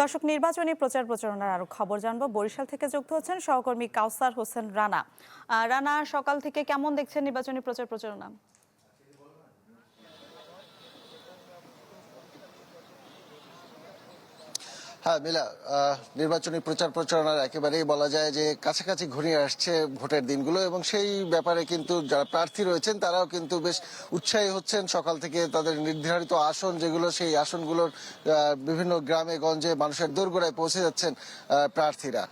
দর্শক, নির্বাচনী প্রচার প্রচারণার আরো খবর জানবো। বরিশাল থেকে যুক্ত হচ্ছেন সহকর্মী কাউসার হোসেন রানা। রানা, সকাল থেকে কেমন দেখছেন নির্বাচনী প্রচার প্রচারণা? হ্যাঁ মিলা, নির্বাচনী প্রচার প্রচারণার একেবারেই বলা যায় যে কাছাকাছি ঘনিয়ে আসছে ভোটের দিনগুলো, এবং সেই ব্যাপারে কিন্তু যারা প্রার্থী রয়েছেন তারাও কিন্তু বেশ উৎসাহী হচ্ছেন। সকাল থেকে তাদের নির্ধারিত আসন যেগুলো, সেই আসনগুলোর বিভিন্ন গ্রামে গঞ্জে মানুষের দোরগোড়ায় পৌঁছে যাচ্ছেন প্রার্থীরা।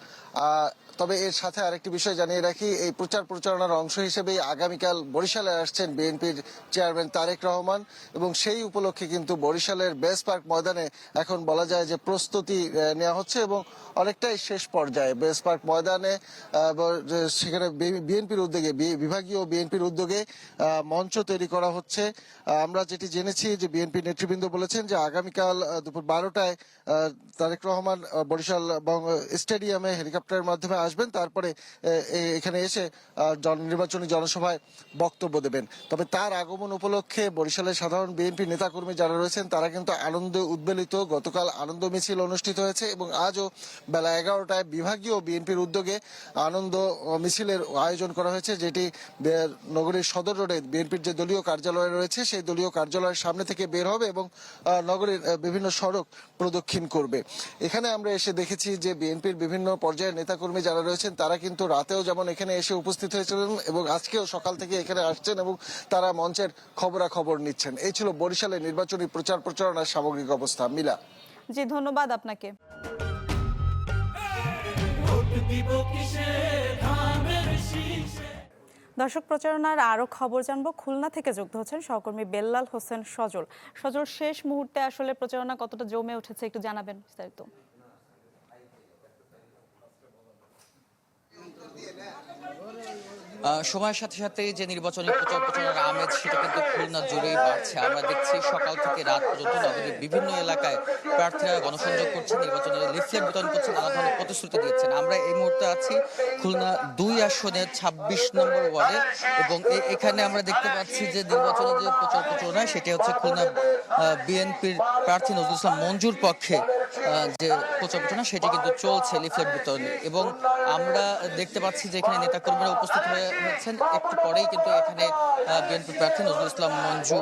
তবে এর সাথে আরেকটি বিষয় জানিয়ে রাখি, এই প্রচার প্রচারণার অংশ হিসেবেই আগামীকাল বরিশালে আসছেন বিএনপির চেয়ারম্যান তারেক রহমান, এবং সেই উপলক্ষে কিন্তু বরিশালের বেস পার্ক ময়দানে এখন বলা যায় যে প্রস্তুতি নেওয়া হচ্ছে এবং অনেকটাই শেষ পর্যায়ে। বেস পার্ক ময়দানে সেখানে বিএনপির উদ্যোগে, বিভাগীয় বিএনপির উদ্যোগে মঞ্চ তৈরি করা হচ্ছে। আমরা যেটি জেনেছি যে বিএনপি নেতৃবৃন্দ বলেছেন যে আগামীকাল দুপুর 12টায় তারেক রহমান বরিশাল স্টেডিয়ামে হেলিকপ্টারের মাধ্যমে আসবেন, তারপরে এখানে এসে নির্বাচনী জনসভায় বক্তব্য দেবেন। তবে তার আগমন উপলক্ষে বরিশালের সাধারণ বিএনপি নেতাকর্মী যারা রয়েছেন তারা কিন্তু আনন্দে উদ্বেলিত। গতকাল আনন্দ মিছিল অনুষ্ঠিত হয়েছে এবং আজও বেলা 11টায় বিভাগীয় বিএনপির উদ্যোগে আনন্দ মিছিলের আয়োজন করা হয়েছে, যেটি নগরীর সদর রোডে বিএনপির যে দলীয় কার্যালয় রয়েছে সেই দলীয় কার্যালয়ের সামনে থেকে বের হবে এবং নগরীর বিভিন্ন সড়ক প্রদক্ষিণ করবে। এখানে আমরা এসে দেখেছি যে বিএনপির বিভিন্ন পর্যায়ের নেতাকর্মী যারা রয়েছেন তারা কিন্তু রাতেও যেমন এখানে এসে উপস্থিত হয়েছিলেন এবং আজকেও সকাল থেকে এখানে আসছেন এবং তারা মঞ্চের খবরাখবর নিচ্ছেন। এই ছিল বরিশালের নির্বাচনী প্রচার প্রচারণার সামগ্রিক অবস্থা। মিলা। জি, ধন্যবাদ আপনাকে। দর্শক, প্রচারণার আরো খবর জানবো। খুলনা থেকে যুক্ত হচ্ছেন সহকর্মী বেল্লাল হোসেন সজল। সজল, শেষ মুহূর্তে আসলে প্রচারণা কতটা জমে উঠেছে একটু জানাবেন বিস্তারিত। সময়ের সাথে সাথে যে নির্বাচনী প্রচার প্রচারের আমেজ সেটা কিন্তু খুলনা জুড়েই বাড়ছে। আমরা দেখছি সকাল থেকে রাত পর্যন্ত নগরীর বিভিন্ন এলাকায় প্রার্থীরা গণসংযোগ করছেন, নির্বাচনের লিফলেট বিতরণ করছেন, নানা ধরনের প্রতিশ্রুতি দিচ্ছেন। আমরা এই মুহূর্তে আছি খুলনা 2 আসনের 26 নম্বর ওয়ার্ডে, এবং এখানে আমরা দেখতে পাচ্ছি যে নির্বাচনের যে প্রচার প্রচারণা সেটি হচ্ছে খুলনা বিএনপির প্রার্থী নজরুল ইসলাম মঞ্জুর পক্ষে যে প্রচার প্রচারণা সেটি কিন্তু চলছে লিফলেট বিতরণে। এবং আমরা দেখতে পাচ্ছি যে এখানে নেতাকর্মীরা উপস্থিত হয়েছেন। একটু পরেই কিন্তু এখানে বিএনপি প্রার্থী নজরুল ইসলাম মঞ্জু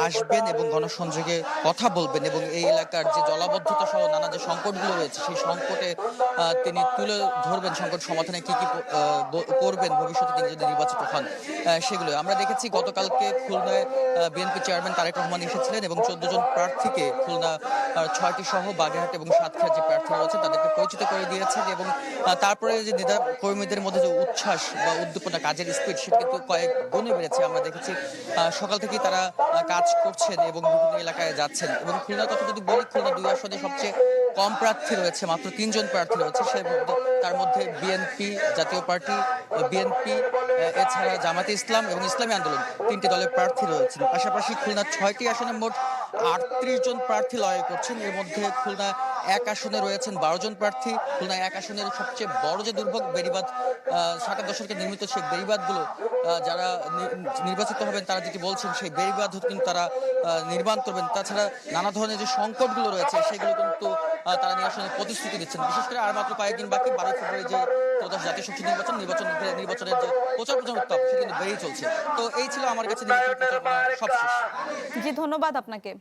আসবেন এবং গণসংযোগে কথা বলবেন, এবং এই এলাকার যে জলাবদ্ধতা সহ নানা যে সংকটগুলো রয়েছে সেই সংকটে তিনি তুলে ধরবেন, সংকট সমাধানে কি কি করবেন ভবিষ্যতে তিনি যদি নির্বাচিত হন সেগুলো। আমরা দেখেছি গতকালকে খুলনায় বিএনপি চেয়ারম্যান তারেক রহমান এসেছিলেন এবং 14 জন প্রার্থীকে খুলনা 6টি সহ বাগেরহাট এবং সাতক্ষীরার যে প্রার্থীরা রয়েছে তাদেরকে পরিচিত করে দিয়েছেন। এবং তারপরে যে নেতা কর্মীদের মধ্যে যে উচ্ছ্বাস বা উদ্দীপনা, কাজের স্পিড সেটা কিন্তু কয়েক গুণে বেড়েছে। আমরা দেখেছি সকাল থেকেই তারা কাজ করছেন এবং বিভিন্ন এলাকায় যাচ্ছেন। এবং খুলনার কথা যদি বলি, খুলনা 2 আসনে সবচেয়ে কম প্রার্থী রয়েছে, মাত্র 3 জন প্রার্থী রয়েছে। তার মধ্যে বিএনপি, জাতীয় পার্টি, বিএনপি, এছাড়া জামাতে ইসলাম এবং ইসলামী আন্দোলন 3টি দলের প্রার্থী রয়েছেন। পাশাপাশি খুলনা 6টি আসনে মোট 38 জন প্রার্থী লড়াই করছেন। এর মধ্যে খুলনা 1 আসনে রয়েছেন 12 জন প্রার্থী। খুলনা 1 আসনের সবচেয়ে বড় যে দুর্ভোগ বেড়িবাঁধ, 60 দশকে নির্মিত সেই বেড়িবাঁধগুলো যারা নির্বাচিত হবেন তারা যেটি বলছেন সেই বেড়িবাঁধ কিন্তু তারা নির্মাণ করবেন। তাছাড়া নানা ধরনের যে সংকটগুলো রয়েছে সেগুলো কিন্তু তারা নিরসনের প্রতিশ্রুতি দিচ্ছেন। বিশেষ করে আর মাত্র কয়েকদিন বাকি, 12 ফেব্রুয়ারি যে ত্রয়োদশ জাতীয় সংসদ নির্বাচনের যে প্রচার প্রচার উত্তাপ সেটা কিন্তু বেড়েই চলছে। তো এই ছিল আমার কাছে নির্বাচনের প্রচার সবশেষ। জি, ধন্যবাদ আপনাকে।